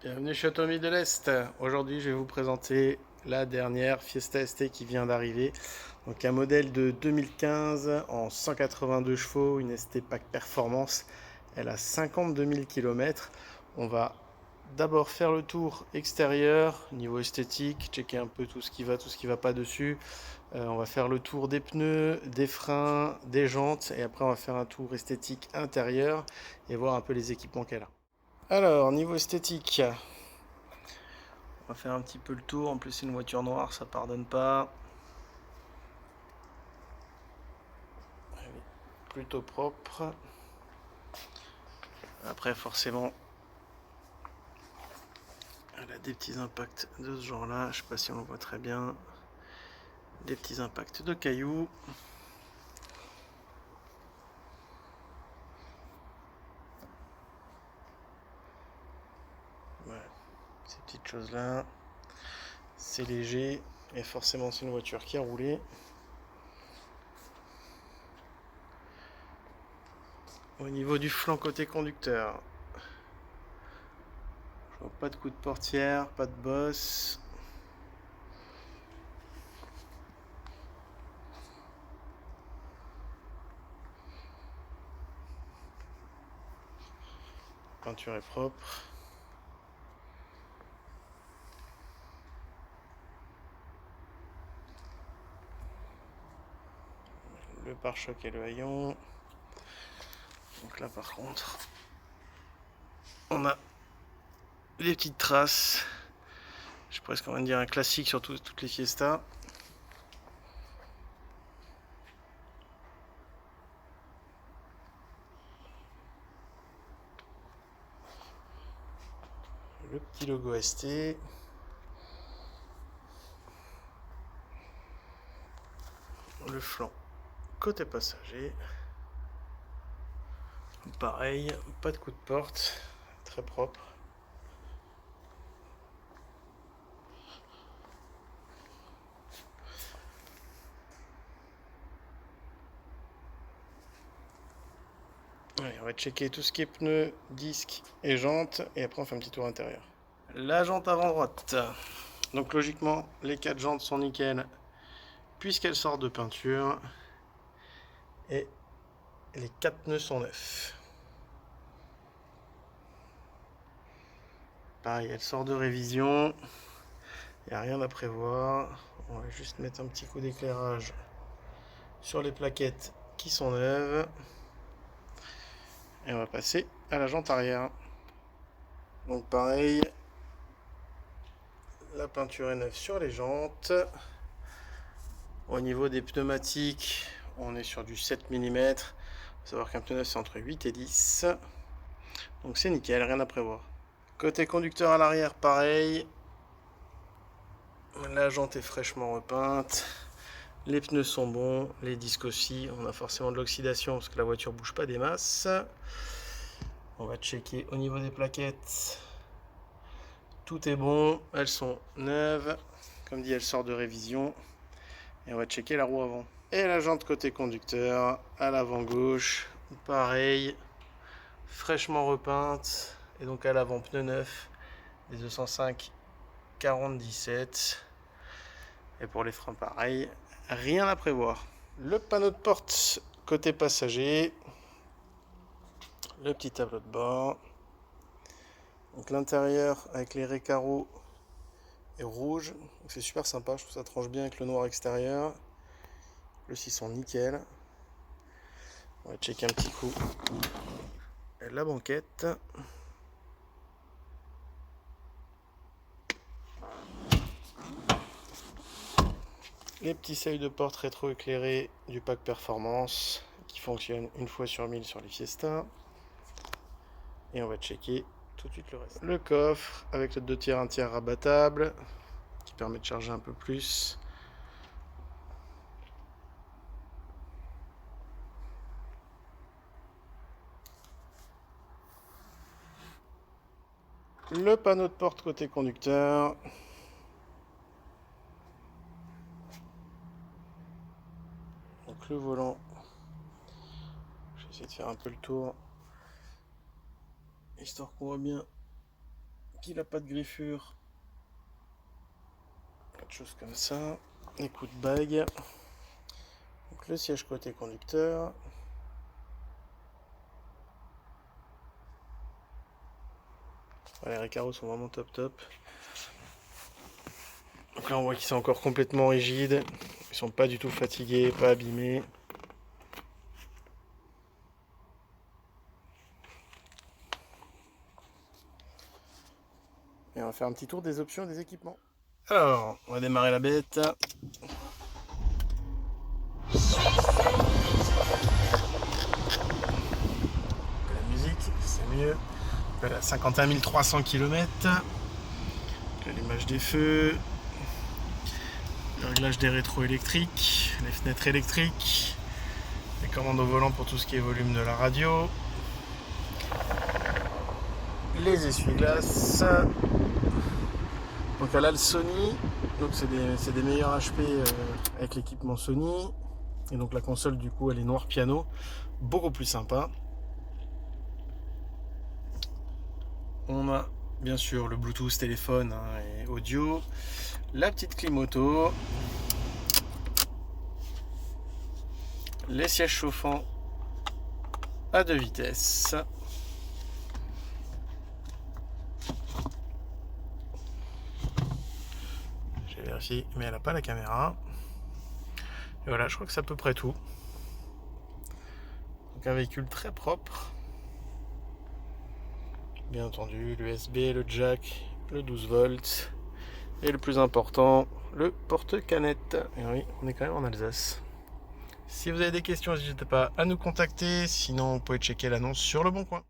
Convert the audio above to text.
Bienvenue chez Autonomie de l'Est. Aujourd'hui, je vais vous présenter la dernière Fiesta ST qui vient d'arriver. Donc un modèle de 2015 en 182 chevaux, une ST Pack Performance. Elle a 52 000 km. On va d'abord faire le tour extérieur, niveau esthétique, checker un peu tout ce qui va, tout ce qui va pas dessus. On va faire le tour des pneus, des freins, des jantes et après on va faire un tour esthétique intérieur et voir un peu les équipements qu'elle a. Alors, niveau esthétique, on va faire un petit peu le tour. En plus, c'est une voiture noire, ça pardonne pas. Elle est plutôt propre. Après, forcément, elle a des petits impacts de ce genre-là. Je sais pas si on le voit très bien. Des petits impacts de cailloux. Voilà, ces petites choses-là. C'est léger. Et forcément, c'est une voiture qui a roulé. Au niveau du flanc côté conducteur, je vois pas de coup de portière, pas de bosse. La peinture est propre. Le pare-choc et le haillon. Donc là par contre, on a des petites traces. J'ai presque envie de dire un classique sur toutes les Fiestas. Le petit logo ST. Le flanc côté passager. Pareil, pas de coup de porte. Très propre. Allez, on va checker tout ce qui est pneus, disques et jantes. Et après on fait un petit tour intérieur. La jante avant droite. Donc logiquement, les 4 jantes sont nickel puisqu'elles sortent de peinture. Et les 4 pneus sont neufs. Pareil, elle sort de révision. Il n'y a rien à prévoir. On va juste mettre un petit coup d'éclairage sur les plaquettes qui sont neuves. Et on va passer à la jante arrière. Donc pareil, la peinture est neuve sur les jantes. Au niveau des pneumatiques, on est sur du 7 mm. Il faut savoir qu'un pneu neuf c'est entre 8 et 10. Donc c'est nickel, rien à prévoir. Côté conducteur à l'arrière, pareil. La jante est fraîchement repeinte. Les pneus sont bons, les disques aussi. On a forcément de l'oxydation parce que la voiture bouge pas des masses. On va checker au niveau des plaquettes. Tout est bon, elles sont neuves. Comme dit, elles sortent de révision. Et on va checker la roue avant. Et la jante côté conducteur, à l'avant gauche, pareil, fraîchement repeinte. Et donc à l'avant pneu neuf, des 205 40-17. Et pour les freins, pareil, rien à prévoir. Le panneau de porte côté passager, le petit tableau de bord. Donc l'intérieur avec les raies carreaux est rouge, c'est super sympa, je trouve ça tranche bien avec le noir extérieur. Le 6 sont nickel. On va checker un petit coup la banquette. Les petits seuils de porte rétro-éclairés du pack performance qui fonctionnent une fois sur 1000 sur les Fiesta. Et on va checker tout de suite le reste. Le coffre avec le 2 tiers 1 tiers rabattable qui permet de charger un peu plus. Le panneau de porte côté conducteur. Donc le volant. Je vais essayer de faire un peu le tour. Histoire qu'on voit bien qu'il n'a pas de griffure. Quelque chose comme ça. Écoute bague. Donc le siège côté conducteur. Voilà, les carreaux sont vraiment top. Donc là on voit qu'ils sont encore complètement rigides. Ils sont pas du tout fatigués, pas abîmés. Et on va faire un petit tour des options et des équipements. Alors, on va démarrer la bête. La musique, c'est mieux. Voilà, 51 300 km. L'allumage des feux. Le réglage des rétros électriques. Les fenêtres électriques. Les commandes au volant pour tout ce qui est volume de la radio. Les essuie-glaces. Donc là le Sony, donc c'est des meilleurs HP avec l'équipement Sony. Et donc la console du coup elle est noir piano, beaucoup plus sympa. On a bien sûr le Bluetooth téléphone et audio, la petite clim auto, les sièges chauffants à 2 vitesses. J'ai vérifié, mais elle n'a pas la caméra. Et voilà, je crois que c'est à peu près tout. Donc un véhicule très propre. Bien entendu, l'USB, le jack, le 12 volts. Et le plus important, le porte-canette. Et oui, on est quand même en Alsace. Si vous avez des questions, n'hésitez pas à nous contacter. Sinon, vous pouvez checker l'annonce sur Le Bon Coin.